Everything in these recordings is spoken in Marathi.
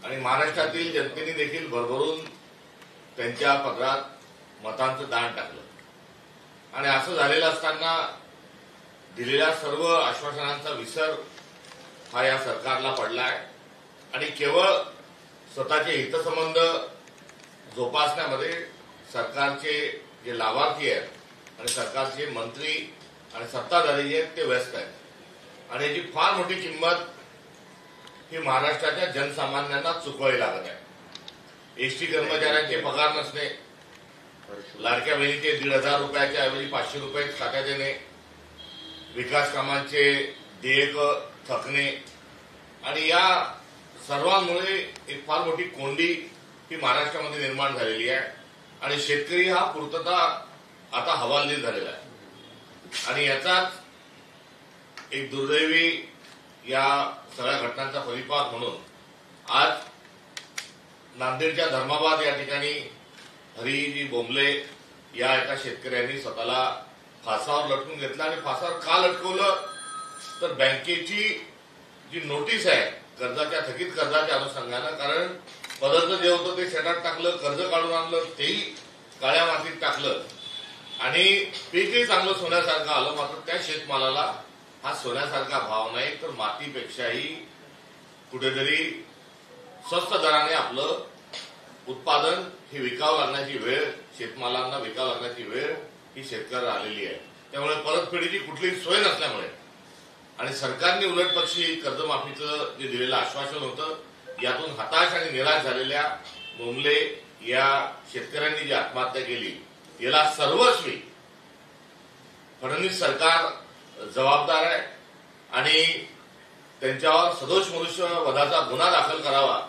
आणि महाराष्ट्रातील जनतेने देखील भरभरून त्यांच्या पदरात मतांचं दान टाकलं आणि असं झालेलं असताना दिलेल्या सर्व आश्वासनांचा विसर हा या सरकारला पडलाय आणि केवळ स्वतःचे हितसंबंध जोपासण्यामध्ये सरकारचे जे लाभार्थी आहेत आणि सरकारचे मंत्री आणि सत्ताधारी जे आहेत ते व्यस्त आहेत आणि याची फार मोठी किंमत ही महाराष्ट्राच्या जनसामान्यांना चुकवावी लागत आहे। एसटी कर्मचाऱ्यांचे पगार नसणे, लाडक्या बहिणीचे 1,500 रुपयाच्या ऐवजी 500 रुपये खात्यात येणे, विकास कामांचे देयक थकणे आणि या सर्वांमुळे एक फार मोठी कोंडी ही महाराष्ट्रामध्ये निर्माण झालेली आहे आणि शेतकरी हा पूर्तता आता हवालदिल झालेला आहे आणि याचाच एक दुर्दैवी या सगळ्या घटनांचा परिपाक म्हणून आज नांदेडच्या धर्माबाद या ठिकाणी हरिजी बोंबले या एका शेतकऱ्यांनी स्वतःला फासावर लटकून घेतला आणि फासावर का लटकवलं तर बँकेची जी नोटीस आहे कर्जाच्या थकीत कर्जाच्या अनुषंगानं, कारण पदार्थ जे होतं ते शेतात टाकलं, कर्ज काढून आणलं तेही काळ्या मातीत टाकलं आणि पीकही चांगलं सोन्यासारखं आलं, मात्र त्या शेतमालाला हा सोन्यासारखा भाव नाही तर मातीपेक्षाही कुठेतरी स्वस्त दराने आपलं उत्पादन हे विकावं लागण्याची वेळ, शेतमालांना विकावं लागण्याची वेळ ही शेतकऱ्याला आलेली आहे। त्यामुळे परतफेडीची कुठलीही सोय नसल्यामुळे आणि सरकारने उलटपक्षी कर्जमाफीचं जे दिलेलं आश्वासन होतं यातून हताश आणि निराश झालेल्या बोंबले या शेतकऱ्यांनी जी आत्महत्या केली याला सर्वस्वी फडणवीस सरकार जबाबदार आहे आणि त्यांच्यावर सदोष मनुष्य वधाचा गुन्हा दाखल करावा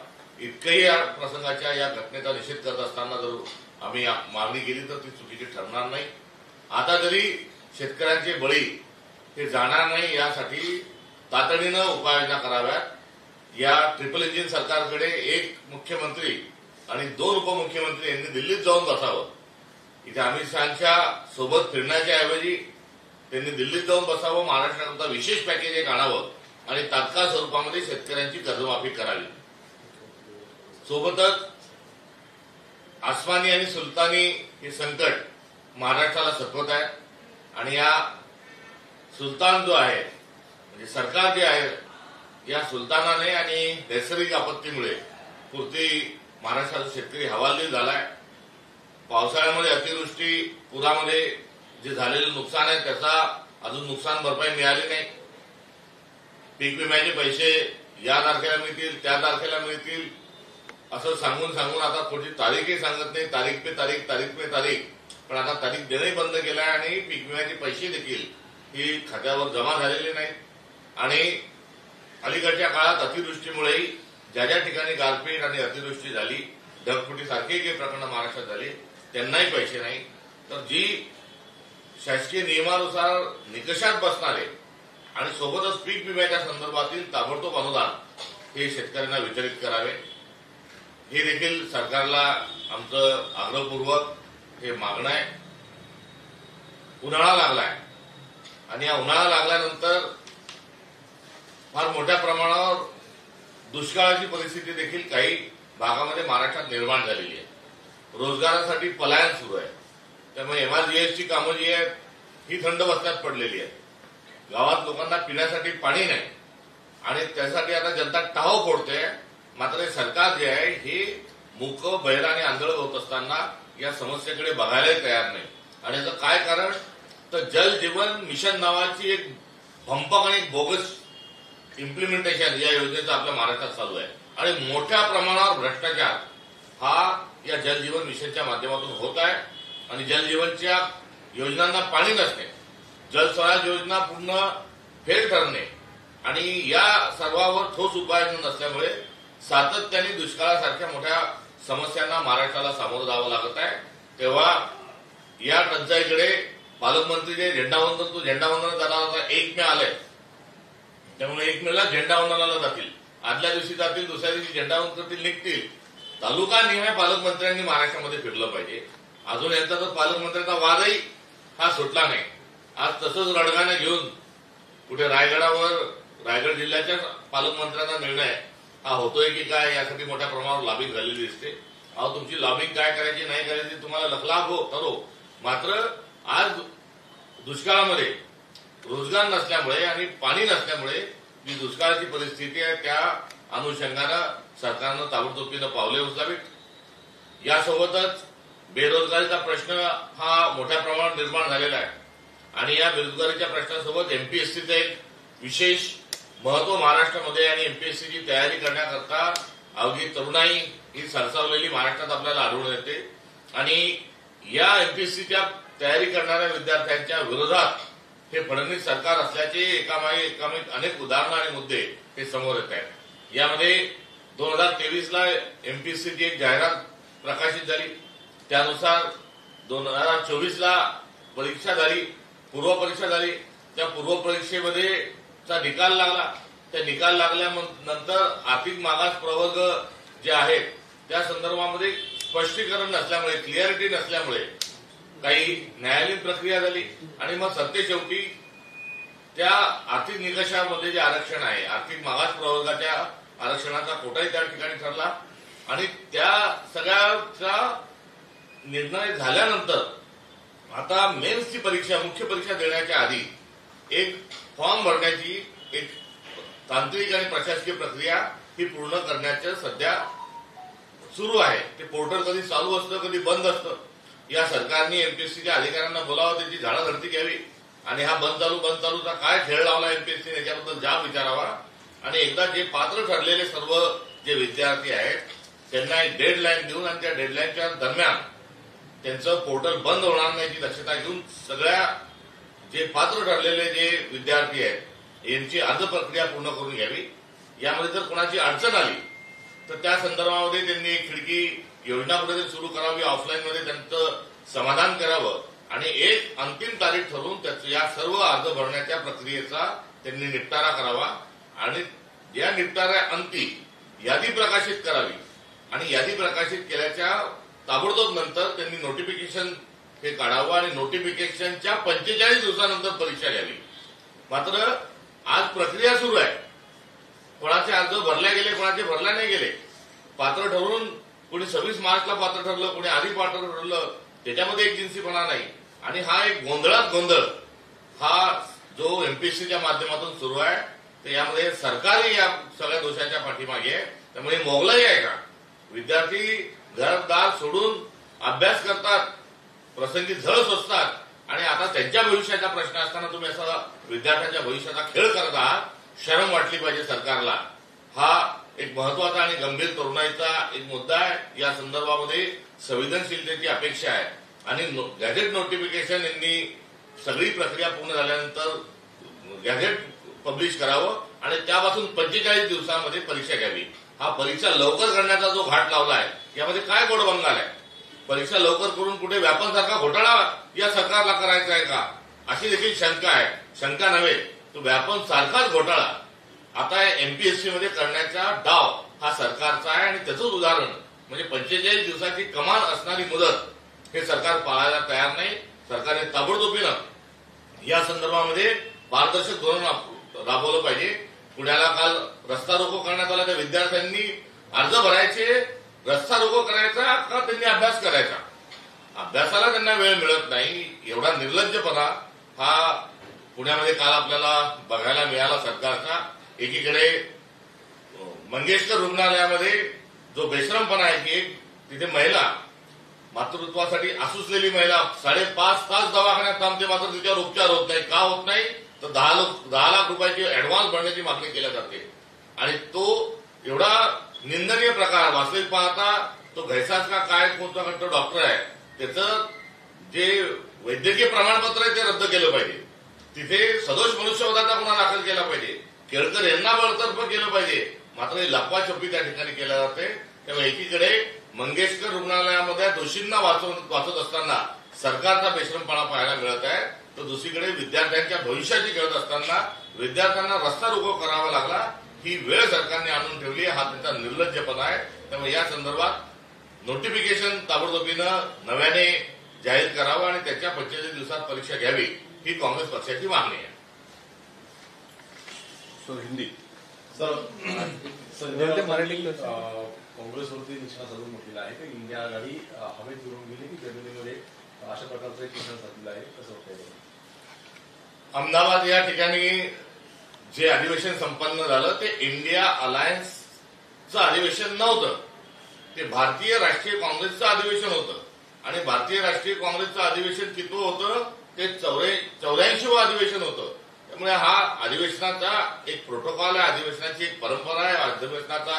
इतकंही या प्रसंगाच्या या घटनेचा निषेध करत असताना जर आम्ही मागणी केली तर ती चुकीची ठरणार नाही। आता तरी शेतकऱ्यांचे बळी हे जाणार नाही यासाठी तातडीनं उपाययोजना कराव्यात। या ट्रिपल इंजिन सरकारकडे एक मुख्यमंत्री आणि 2 उपमुख्यमंत्री यांनी दिल्लीत जाऊन बसावं। इथे अमित शहाच्या सोबत फिरण्याच्या ऐवजी त्यांनी दिल्लीत जाऊन बसावं, महाराष्ट्राकरता विशेष पॅकेज एक आणावं आणि तात्काळ स्वरूपामध्ये शेतकऱ्यांची कर्जमाफी करावी। सोबतच आसमानी आणि सुलतानी हे संकट महाराष्ट्राला सतवत आहे आणि या सुलतान जो आहे म्हणजे सरकार जे आहे या सुलतानाने आणि नैसर्गिक आपत्तीमुळे पुरती महाराष्ट्राचा शेतकरी हवालदिल झालाय। पावसाळ्यामध्ये अतिवृष्टी, पुरामध्ये जे झालेलं नुकसान आहे त्याचा अजून नुकसान भरपाई मिळाली नाही। पीक विम्याचे पैसे या तारखेला मिळतील, त्या तारखेला मिळतील असं सांगून आता पुढची तारीखही सांगत नाही, तारीख पे तारीख, पण आता तारीख देणंही बंद केलं आहे आणि पीक विम्याचे पैसे देखील ही खात्यावर जमा झालेले नाहीत आणि अलीकडच्या काळात अतिवृष्टीमुळेही ज्या ज्या ठिकाणी गारपीट आणि अतिवृष्टी झाली, ढगफुटीसारखी काही प्रकरणं महाराष्ट्रात झाली त्यांनाही पैसे नाही। तर जी शासकीय नियमानुसार निकषात बसणारे आणि सोबतच पीक विम्याच्या संदर्भातील ताबडतोब अनुदान हे शेतकऱ्यांना वितरित करावे हे देखील सरकारला आमचं आग्रहपूर्वक हे मागणं आहे। उन्हाळा लागलाय आणि या उन्हाळा लागल्यानंतर फार मोठ्या प्रमाणावर दुष्काळाची परिस्थिती देखील काही भागामध्ये महाराष्ट्रात निर्माण झालेली आहे। रोजगारासाठी पलायन सुरू आहे, त्यामुळे एमआरजीएसची कामं जी आहेत ही थंड बसण्यात पडलेली आहेत। गावात लोकांना पिण्यासाठी पाणी नाही आणि त्यासाठी आता जनता टाहो फोडते, मात्र हे सरकार जे आहे हे मूक, बहिर आणि आंधळ होत असताना या समस्येकडे बघायलाही तयार नाही। आणि याचं काय कारण तर जल जीवन मिशन नावाची एक भंपक आणि बोगस इम्प्लिमेंटेशन या योजनेचं आपल्या महाराष्ट्रात चालू आहे आणि मोठ्या प्रमाणावर भ्रष्टाचार हा या जल जीवन मिशनच्या माध्यमातून होत आहे आणि जल जीवनच्या योजनांना पाणी नसणे, जल स्वराज योजना पूर्ण फेल ठरणे आणि या सर्वावर ठोस उपाययोजना नसल्यामुळे सातत्याने दुष्काळासारख्या मोठ्या समस्यांना महाराष्ट्राला सामोरं जावं लागत आहे। तेव्हा या टंचाईकडे पालकमंत्री जे झेंडावंदन जाणार 1 मे आलंय, त्यामुळे 1 मेला झेंडावंदनाला जातील, आदल्या दिवशी जातील, दुसऱ्या दिवशी झेंडावंदन करतील, निघतील। तालुका निहाय पालकमंत्र्यांनी महाराष्ट्रामध्ये फिरलं पाहिजे। अजून यांचा तर पालकमंत्र्यांचा वादही हा सुटला नाही। आज तसंच रडगाणं घेऊन कुठे रायगडावर रायगड जिल्ह्याच्या पालकमंत्र्यांचा निर्णय हा होतोय की काय यासाठी मोठ्या प्रमाणावर लॉबिंग झालेली दिसते. अहो तुमची लॉबिंग काय करायची नाही करायची तुम्हाला लखलाभ हो करो, मात्र आज दुष्काळामध्ये रोजगार नसल्यामुळे आणि पाणी नसल्यामुळे जी दुष्काळाची परिस्थिती आहे त्या अनुषंगानं सरकारनं ताबडतोबीनं पावले उचलावीत. यासोबतच बेरोजगारीचा प्रश्न हा मोठ्या प्रमाणात निर्माण झालेला आहे आणि या बेरोजगारीच्या प्रश्नासोबत एमपीएससीचं एक विशेष महत्व महाराष्ट्रामध्ये आणि एमपीएससीची तयारी करण्याकरता अवघी तरुणाई ही सरसावलेली महाराष्ट्रात आपल्याला आढळून येते आणि या एमपीएससीच्या तयारी करणाऱ्या विद्यार्थ्यांच्या विरोधात हे फडणवीस सरकार असल्याचे एकामागे अनेक उदाहरणं आणि मुद्दे हे समोर येत आहेत. यामध्ये 2023ला एमपीएससीची एक जाहिरात प्रकाशित झाली. त्यानुसार 2024ला परीक्षा झाली, पूर्वपरीक्षा झाली. त्या पूर्वपरीक्षेमध्ये निकाल लागला. त्या निकाल लागल्यानंतर आर्थिक मागास प्रवर्ग जे आहेत त्या संदर्भामध्ये स्पष्टीकरण नसल्यामुळे, क्लिअरिटी नसल्यामुळे काही न्यायालयीन प्रक्रिया झाली आणि मग सत्तेशेवटी त्या आर्थिक निकषामध्ये जे आरक्षण आहे, आर्थिक मागास प्रवर्गाच्या आरक्षणाचा कोटाही त्या ठिकाणी ठरला आणि त्या सगळ्याचा निर्णय झाल्यानंतर आता मेन्सची परीक्षा, मुख्य परीक्षा देण्याच्या आधी एक फॉर्म भरण्याची एक तांत्रिक आणि प्रशासकीय प्रक्रिया ही पूर्ण करण्याचं सध्या सुरू आहे. ते पोर्टल कधी चालू असतं कधी बंद असतं. या सरकारने एमपीएससीच्या अधिकाऱ्यांना बोलावं, त्यांची झाडाझडती घ्यावी आणि हा बंद चालूचा काय खेळ लावला एमपीएससीने याच्याबद्दल जाब विचारावा आणि एकदा जे पात्र ठरलेले सर्व जे विद्यार्थी आहेत त्यांना एक डेडलाईन देऊन आणि त्या डेडलाईनच्या दरम्यान त्यांचं पोर्टल बंद होणार नाही याची दक्षता घेऊन सगळ्या जे पात्र ठरलेले जे विद्यार्थी आहेत यांची अर्ज प्रक्रिया पूर्ण करून घ्यावी. यामध्ये जर कोणाची अडचण आली तर त्या संदर्भामध्ये त्यांनी खिडकी योजना पुढे सुरू करावी, ऑफलाईनमध्ये त्यांचं समाधान करावं आणि एक अंतिम तारीख ठरवून या सर्व अर्ज भरण्याच्या प्रक्रियेचा त्यांनी निपटारा करावा आणि या निपटाऱ्या अंती यादी प्रकाशित करावी आणि यादी प्रकाशित केल्याच्या ताबडतोब नंतर त्यांनी नोटिफिकेशन हे काढावं आणि नोटिफिकेशनच्या 45 दिवसानंतर परीक्षा घ्यावी. मात्र आज प्रक्रिया सुरू आहे. कोणाचे अर्ज भरले गेले, कोणाचे भरले नाही गेले. पात्र ठरवून कोणी 26 मार्चला पात्र ठरलं, कोणी आधी पात्र ठरलं, त्याच्यामध्ये एक जिन्सीपणा नाही आणि हा एक गोंधळात गोंधळ हा जो एमपीएससीच्या माध्यमातून सुरू आहे तर यामध्ये सरकारही या सगळ्या दोषाच्या पाठीमागे आहे. त्यामुळे मोगलाई आहे का? विद्यार्थी घरदार सोडून अभ्यास करतात, प्रसंगी झळ सोसतात आणि आता त्यांच्या भविष्याचा प्रश्न असताना तुम्ही असा विद्यार्थ्यांच्या भविष्याचा खेळ करत आहात. शरम वाटली पाहिजे सरकारला. हा एक महत्वाचा आणि गंभीर तरुणाईचा एक मुद्दा आहे. या संदर्भामध्ये संवेदनशीलतेची अपेक्षा आहे आणि गॅझेट नोटिफिकेशन यांनी सगळी प्रक्रिया पूर्ण झाल्यानंतर गॅझेट पब्लिश करावं आणि त्यापासून 45 दिवसांमध्ये परीक्षा घ्यावी. हा परीक्षा लवकर करण्याचा जो घाट लावला आहे यामध्ये काय गोड बंगाल आहे? परीक्षा लवकर करून कुठे व्यापनसारखा घोटाळा या सरकारला करायचा आहे का अशी देखील शंका आहे. शंका नव्हे, तो व्यापन सारखाच घोटाळा आता एमपीएससी मध्ये करण्याचा डाव हा सरकारचा आहे आणि त्याचंच उदाहरण म्हणजे 45 दिवसाची कमाल असणारी मुदत हे सरकार पाळायला तयार नाही. सरकारने ताबडतोबीनं या संदर्भामध्ये पारदर्शक धोरण राबवलं पाहिजे. पुण्याला काल रस्ता रोको करण्यात आला. त्या विद्यार्थ्यांनी अर्ज भरायचे, रस्ता रोको करायचा का त्यांनी अभ्यास करायचा? अभ्यासाला त्यांना वेळ मिळत नाही. एवढा निर्लज्जपणा हा पुण्यामध्ये काल आपल्याला बघायला मिळाला सरकारचा. एकीकडे मंगेशकर रुग्णालयामध्ये जो बेशरमपणा आहे की तिथे महिला मातृत्वासाठी आसुसलेली महिला 5.5 तास दवाखान्यात थांबते, मात्र तिच्यावर उपचार होत नाही. का होत नाही तर 10 लाख रुपयाची अॅडव्हान्स भरण्याची मागणी केली जाते आणि तो एवढा निंदनीय प्रकार. वास्तविक पाहता तो घैसाच का काय कोणता तो डॉक्टर आहे त्याचं जे वैद्यकीय प्रमाणपत्र आहे ते रद्द केलं पाहिजे. तिथे सदोष मनुष्यवधाचा गुन्हा दाखल केला पाहिजे. केळकर यांना बळतर्फ केलं पाहिजे. मात्र लपवाछपवी त्या ठिकाणी केल्या जाते. त्यामुळे एकीकडे मंगेशकर रुग्णालयामध्ये दोषींना वाचत असताना सरकारचा बेशरमपणा पाहायला मिळत आहे, तर दुसरीकडे विद्यार्थ्यांच्या भविष्याची खेळत असताना विद्यार्थ्यांना रस्ता रोको करावा लागला. ही वेळ सरकारने आणून ठेवली. हा त्यांचा निर्लज्जपणा आहे. त्यामुळे या संदर्भात नोटिफिकेशन ताबडतोबीनं नव्याने जाहीर करावं आणि त्याच्या 45 दिवसात परीक्षा घ्यावी ही काँग्रेस पक्षाची मागणी आहे. हिंदी काँग्रेसवरती निशाणा साधून म्हटलेला आहे की इंडिया आघाडी हवेत उडून गेली की जमिनीमध्ये अशा प्रकारचं एक निशाण साधलेलं आहे. कसं होतं? अहमदाबाद या ठिकाणी जे अधिवेशन संपन्न झालं ते इंडिया अलायन्सचं अधिवेशन नव्हतं, ते भारतीय राष्ट्रीय काँग्रेसचं अधिवेशन होतं. आणि भारतीय राष्ट्रीय काँग्रेसचं अधिवेशन कितवं होतं? ते 84वं अधिवेशन होतं. त्यामुळे हा अधिवेशनाचा एक प्रोटोकॉल आहे, अधिवेशनाची एक परंपरा आहे, अधिवेशनाचा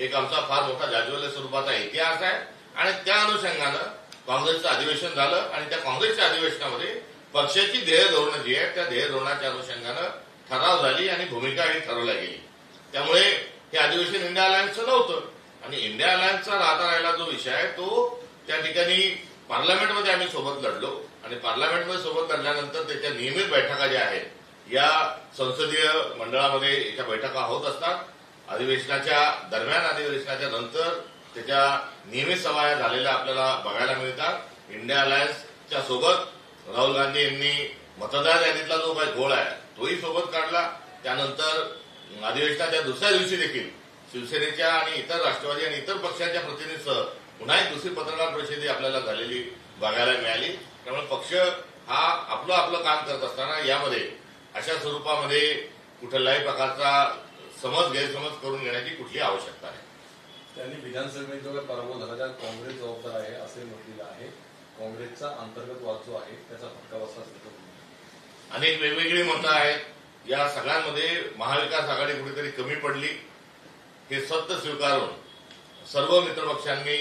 एक आमचा फार मोठा जाज्वल्य स्वरूपाचा इतिहास आहे. आणि त्या अनुषंगानं काँग्रेसचं अधिवेशन झालं आणि त्या काँग्रेसच्या अधिवेशनामध्ये पक्षाची ध्येय धोरणं जी आहेत त्या ध्येय धोरणाच्या अनुषंगानं ठराव झाली आणि भूमिका ही ठरवल्या गेली. त्यामुळे हे अधिवेशन इंडिया अलायन्सचं नव्हतं. आणि इंडिया अलायन्सचा राहिला जो विषय आहे तो त्या ठिकाणी पार्लमेंटमध्ये आम्ही सोबत लढलो आणि पार्लमेंटमध्ये सोबत लढल्यानंतर त्याच्या नियमित बैठका ज्या आहेत या संसदीय मंडळामध्ये याच्या बैठका होत असतात. अधिवेशनाच्या दरम्यान, अधिवेशनाच्या नंतर त्याच्या नियमित सभा झालेल्या आपल्याला बघायला मिळतात. इंडिया अलायन्सच्या सोबत राहुल गांधी यांनी मतदार यादीतला जो काही घोळ आहे तोही सोबत काढला. त्यानंतर अधिवेशनाच्या दुसऱ्या दिवशी देखील शिवसेनेच्या आणि इतर राष्ट्रवादी आणि इतर पक्षांच्या प्रतिनिधींसह पुन्हा एक दुसरी पत्रकार परिषदेही आपल्याला झालेली बघायला मिळाली. त्यामुळे पक्ष हा आपलं काम करत असताना यामध्ये अशा स्वरूपामध्ये कुठल्याही प्रकारचा गैरसमज करून घेण्याची कुठली आवश्यकता नाही. त्यांनी विधानसभेत जो पराभव झाला त्यात काँग्रेस जबाबदार आहे असे म्हटलेलं आहे. काँग्रेसचा अंतर्गत वाद जो आहे त्याचा फटका बसला असतो. अनेक वेगवेगळी मतं आहेत. या सगळ्यांमध्ये महाविकास आघाडी कुठेतरी कमी पडली हे सत्य स्वीकारून सर्व मित्रपक्षांनी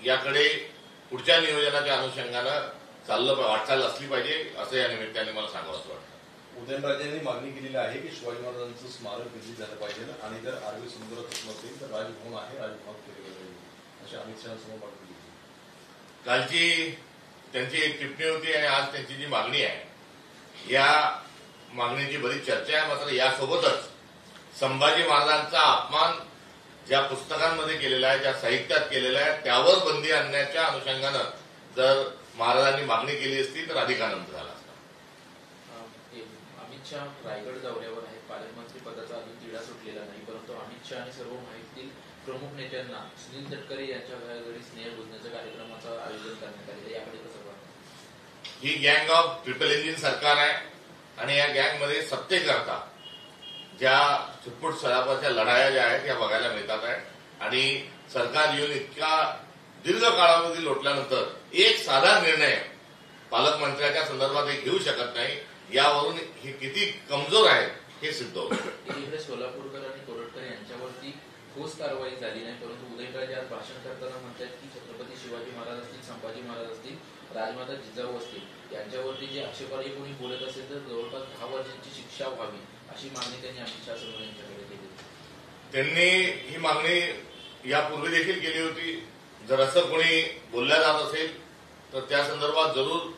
याकडे पुढच्या नियोजनाच्या अनुषंगानं वाटचाल असली पाहिजे असं या निमित्ताने मला सांगावंसं वाटतं. उदयनराजेंनी मागणी केलेली आहे की शिवाजी महाराजांचं स्मारक विकसित झालं पाहिजे आणि जर आरवी सुंदर नसेल तर राजभवन आहे, राजभवनात केलं पाहिजे अशी अमित शहांसमोर मागणी केली. कालची त्यांची एक टिप्पणी होती आणि आज त्यांची जी मागणी आहे या मागणीची बरीच चर्चा आहे. मात्र यासोबतच संभाजी महाराजांचा अपमान ज्या पुस्तकांमध्ये केलेला आहे, ज्या साहित्यात केलेला आहे त्यावर बंदी आणण्याच्या अनुषंगानं जर महाराजांनी मागणी केली असती तर अधिक आनंद झाला असता. अमित शहा रायगड दौऱ्यावर आहेत. पालकमंत्री पदाचा अजून तिढा सुटलेला नाही, परंतु अमित शहा आणि सर्व माहितीतील प्रमुख नेत्यांना सुनील तटकरे यांच्या घरी स्नेह बुजण्याच्या कार्यक्रमाचं आयोजन करण्यात आले. याकडे कसं पाहता? ही गँग ऑफ ट्रिपल इंजिन सरकार आहे आणि या गँगमध्ये सत्तेकरता ज्या छुटपुट सरापाच्या लढाया ज्या आहेत त्या बघायला मिळतात आहे. आणि सरकार येऊन इतक्या दीर्घ कालावधी लोटल्यानंतर एक साधा निर्णय पालकमंत्र्याच्या संदर्भात घेऊ शकत नाही. यावरून हे किती कमजोर आहेत हे सिद्ध होतं. इकडे सोलापूरकर आणि कोरटकर यांच्यावरती ठोस कारवाई झाली नाही, परंतु उदयनराजे आज भाषण करताना म्हणतात की छत्रपती शिवाजी महाराज असतील, संभाजी महाराज असतील, राजमाता जिजाऊ असतील यांच्यावरती जे आक्षेपार्ह कोणी बोलत असेल तर जवळपास 10 वर्षांची शिक्षा व्हावी अशी मागणी त्यांनी अमित शहा यांच्याकडे केली. त्यांनी ही मागणी यापूर्वी देखील केली होती. जर असं कोणी बोलल्या जात असेल तर त्या संदर्भात जरूर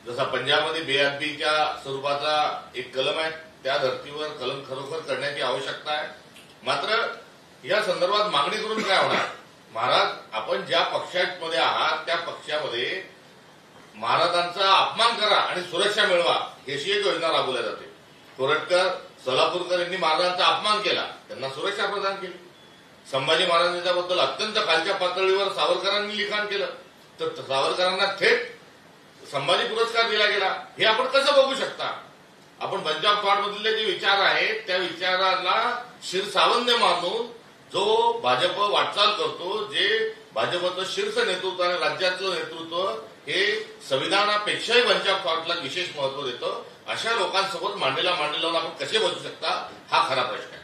जसा पंजाबमध्ये बेअदबीच्या स्वरूपाचा एक कलम आहे त्या धर्तीवर कलम खरोखर करण्याची आवश्यकता आहे. मात्र या संदर्भात मागणी करून काय होणार? महाराज, आपण ज्या पक्षामध्ये आहात त्या पक्षामध्ये महाराजांचा अपमान करा आणि सुरक्षा मिळवा अशी एक योजना राबवल्या जाते. कोरटकर, सोलापूरकर यांनी महाराजांचा अपमान केला, त्यांना सुरक्षा प्रदान केली. संभाजी महाराजांच्याबद्दल अत्यंत खालच्या पातळीवर सावरकरांनी लिखाण केलं तर सावरकरांना थेट संभाजी पुरस्कार दिला गेला. हे आपण कसं बघू शकता? आपण पंजाब मधले जे विचार आहेत त्या विचाराला शिरसावंद मानून जो भाजप वाटचाल करतो, जे भाजपचं शीर्ष नेतृत्व आणि राज्यातलं नेतृत्व हे संविधानापेक्षाही पंजाब थॉटला विशेष महत्व देतं, अशा लोकांसोबत मांडीला मांडी लावून आपण कसे बसू शकता हा खरा प्रश्न आहे.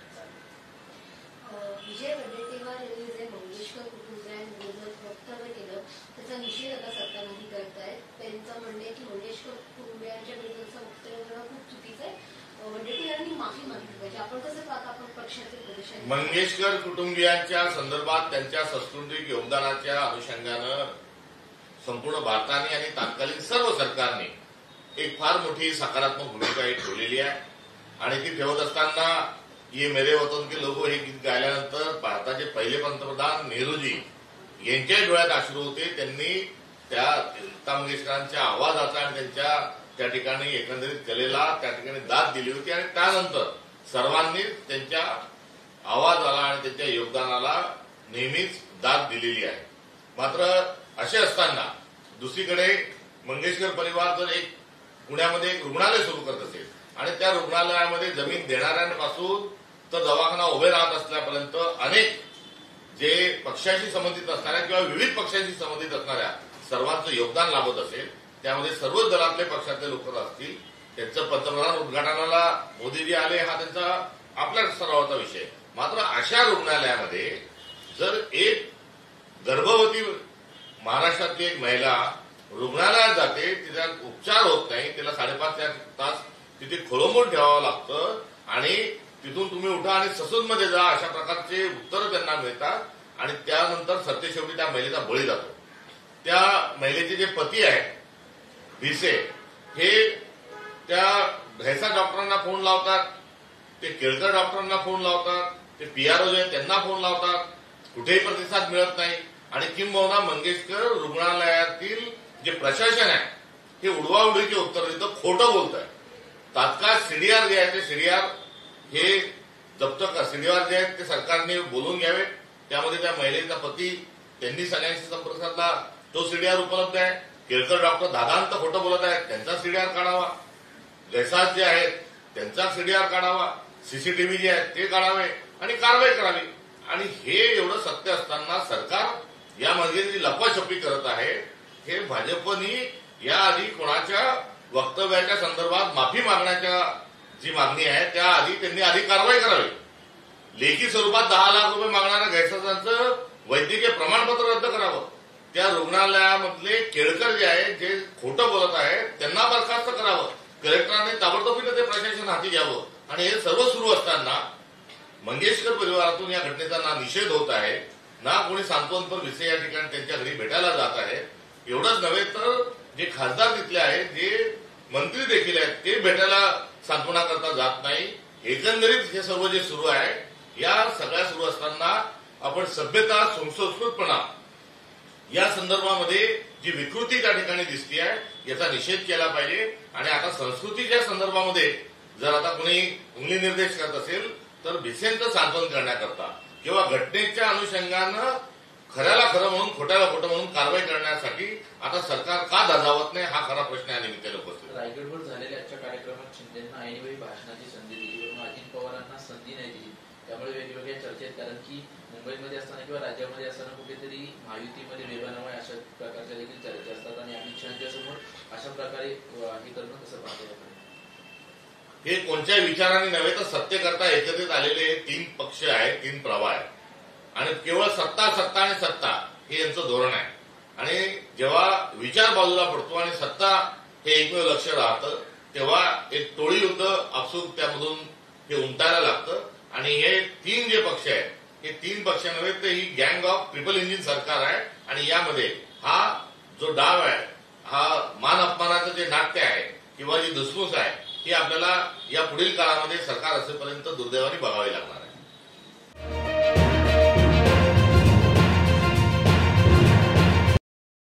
विजय वडेट्टीवार यांनी जे मंगेशकर कुटुंबियांविरोधात वक्तव्य केलं त्याचा निषेध आता सरकारमध्ये करतायत. त्यांचं म्हणणं आहे की मंगेशकर कुटुंबियांच्या विरोधाचं वक्तव्य करणं खूप चुकीचं आहे. वडेट्टीवारांनी माफी मागितली पाहिजे. आपण कसं पाहता? आपण पक्षाचे प्रदेशात मंगेशकर कुटुंबियांच्या संदर्भात त्यांच्या सांस्कृतिक योगदानाच्या अनुषंगानं संपूर्ण भारताने आणि तात्कालीन सर्व सरकारने एक फार मोठी सकारात्मक भूमिका ठेवलेली आहे. आणि ती ठेवत असताना ये मेरे वतन के लोगो हे गीत गायल्यानंतर भारताचे पहिले पंतप्रधान नेहरूजी यांच्याही डोळ्यात अश्रू होते. त्यांनी त्या लता मंगेशकरांच्या आवाजाचा आणि त्यांच्या त्या ठिकाणी एकंदरीत कलेला त्या ठिकाणी दाद दिली होती. आणि त्यानंतर सर्वांनी त्यांच्या आवाजाला आणि त्यांच्या योगदानाला नेहमीच दाद दिलेली आहे. मात्र असे असताना दुसरीकडे मंगेशकर परिवार जर एक पुण्यामध्ये एक रुग्णालय सुरू करत असेल आणि त्या रुग्णालयामध्ये जमीन देणाऱ्यांपासून तर दवाखाना उभे राहत असल्यापर्यंत अनेक जे पक्षाशी संबंधित असणाऱ्या किंवा विविध पक्षांशी संबंधित असणाऱ्या सर्वांचं योगदान लाभत असेल, त्यामध्ये सर्वच दलातले पक्षातले लोक असतील, त्यांचं पंतप्रधान उद्घाटनाला मोदीजी आले हा त्यांचा आपल्या सरावाचा विषय. मात्र अशा रुग्णालयामध्ये जर एक गर्भवती महाराष्ट्रातली एक महिला रुग्णालयात जाते, तिचा उपचार होत नाही, तिला 5.5 तास तिथे खोळंबून ठेवावं लागतं आणि तिथून तुम्ही उठा आणि ससूनमध्ये जा अशा प्रकारचे उत्तरं त्यांना मिळतात आणि त्यानंतर सत्यशेवटी त्या महिलेचा बळी जातो. त्या महिलेचे जे पती आहेत भिसे, हे त्या भैसा डॉक्टरांना फोन लावतात, ते केळकर डॉक्टरांना फोन लावतात, ते पीआरओ जे आहेत त्यांना फोन लावतात, कुठेही प्रतिसाद मिळत नाही आणि किंबहुना मंगेशकर रुग्णालयातील जे प्रशासन आहे हे उडवाउडवीचे उत्तर देतं, खोटं बोलत आहे. तात्काळ सीडीआर जे आहे ते सीडीआर हे जप्त सीडीआर जे आहेत ते सरकारने बोलून घ्यावे. त्यामध्ये त्या महिलेचा पती त्यांनी सगळ्यांशी संपर्क साधला, तो सीडीआर उपलब्ध आहे. केळकर डॉक्टर दादांत खोटं बोलत आहेत, त्यांचा सीडीआर काढावा. जयसाज जे आहेत त्यांचा सीडीआर काढावा. सीसीटीव्ही जे आहेत ते काढावे आणि कारवाई करावी. आणि हे एवढं सत्य असताना सरकार यामध्ये जी लपाछपी करत आहे, हे भाजपनी याआधी कोणाच्या वक्तव्याच्या संदर्भात माफी मागण्याच्या जी मागणी आहे त्याआधी त्यांनी आधी कारवाई करावी. लेखी स्वरूपात 10 लाख रुपये मागणाऱ्या गैरसोयीचं वैद्यकीय प्रमाणपत्र रद्द करावं. त्या रुग्णालयामधले केळकर जे आहेत जे खोटं बोलत आहेत त्यांना बरखास्त करावं. कलेक्टरांनी ताबडतोबीने ते प्रशासन हाती घ्यावं. आणि हे सर्व सुरू असताना मंगेशकर परिवारातून या घटनेचा ना निषेध होत आहे, ना कोणी सांत्वनपर विषय या ठिकाणी त्यांच्या घरी भेटायला जात आहे. एवढंच नव्हे तर जे खासदार तिथले आहेत, जे मंत्री देखील आहेत, ते भेटायला सांत्वना करता जात नाही. एकंदरीत हे सर्व जे सुरू आहे, या सगळ्या सुरू असताना आपण सभ्यता, सुसंस्कृतपणा या संदर्भामध्ये जी विकृती त्या ठिकाणी दिसते आहे याचा निषेध केला पाहिजे. आणि आता संस्कृतीच्या संदर्भामध्ये जर आता कोणी उंगली निर्देश करत असेल तर भिसेंचं सांत्वन करण्याकरता किंवा घटनेच्या अनुषंगानं खऱ्याला खरं म्हणून खोट्याला खोटं म्हणून कारवाई करण्यासाठी आता सरकार का धाजावत नाही हा खरा प्रश्न या निमित्ताने उपस्थित. रायगडवर झालेल्या आजच्या कार्यक्रमात शिंदेंना ऐनवेळी भाषणाची संधी दिली, पण अजित पवारांना संधी नाही दिली. त्यामुळे वेगवेगळ्या चर्चेत, कारण की मुंबईमध्ये असताना किंवा राज्यामध्ये असताना कुठेतरी महायुतीमध्ये वेबानामा अशा प्रकारच्या देखील चर्चा असतात आणि अमित शहाच्या समोर अशा प्रकारे हे करणं कसं पाहतो? हे कोणत्या विचाराने नव्हे तर सत्य करता एकत्रित आलेले 3 पक्ष आहेत, 3 प्रवाह आहेत आणि केवळ सत्ता सत्ता आणि सत्ता हे यांचं धोरण आहे. आणि जेव्हा विचार बाजूला पडतो आणि सत्ता हे एकमेव लक्ष राहतं तेव्हा एक टोळी युद्ध आपसूक त्यामधून हे उमटायला लागतं. आणि हे 3 जे पक्ष आहेत हे 3 पक्ष नव्हे तर ही गँग ऑफ ट्रिपल इंजिन सरकार आहे. आणि यामध्ये हा जो डाव आहे, हा मान अपमानाचं जे नाट्य आहे किंवा जी धुसफूस आहे ही आपल्याला या पुढील काळामध्ये सरकार असेपर्यंत दुर्दैवाने बघावी लागणार आहे.